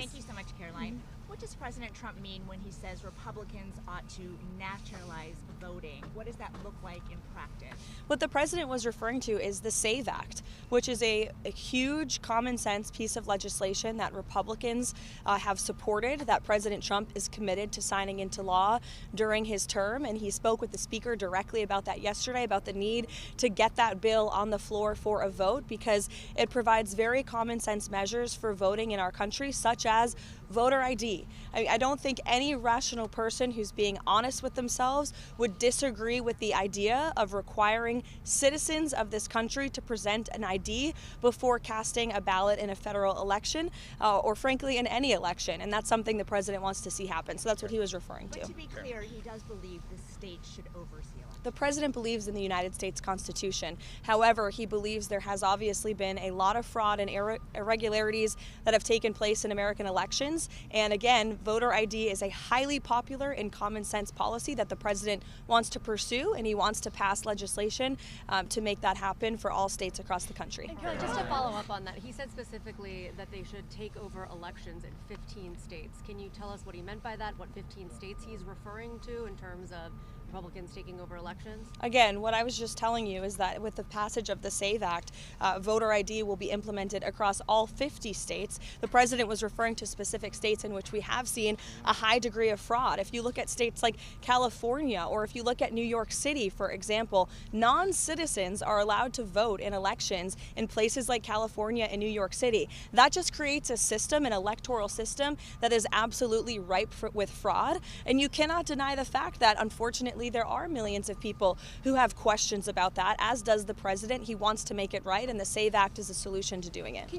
Thank you so much, Karoline. What does President Trump mean when he says Republicans ought to nationalize voting? What does that look like in practice? What the president was referring to is the SAVE Act, which is a huge common sense piece of legislation that Republicans have supported, that President Trump is committed to signing into law during his term. And he spoke with the speaker directly about that yesterday, about the need to get that bill on the floor for a vote, because it provides very common sense measures for voting in our country, such as voter ID. I don't think any rational person who's being honest with themselves would disagree with the idea of requiring citizens of this country to present an ID before casting a ballot in a federal election, or frankly in any election. And that's something the president wants to see happen. So that's what he was referring to. But to be clear, he does believe the state should oversee elections. The president believes in the United States Constitution. However, he believes there has obviously been a lot of fraud and irregularities that have taken place in American elections. And again, voter ID is a highly popular and common sense policy that the president wants to pursue, and he wants to pass legislation to make that happen for all states across the country. And Karoline, just to follow up on that, he said specifically that they should take over elections in 15 states. Can you tell us what he meant by that, what 15 states he's referring to in terms of Republicans taking over elections? Again, what I was just telling you is that with the passage of the SAVE Act, voter ID will be implemented across all 50 states. The president was referring to specific states in which we have seen a high degree of fraud. If you look at states like California, or if you look at New York City, for example, non-citizens are allowed to vote in elections in places like California and New York City. That just creates a system, an electoral system, that is absolutely ripe with fraud. And you cannot deny the fact that, unfortunately, there are millions of people who have questions about that, as does the president. He wants to make it right, and the SAVE Act is a solution to doing it.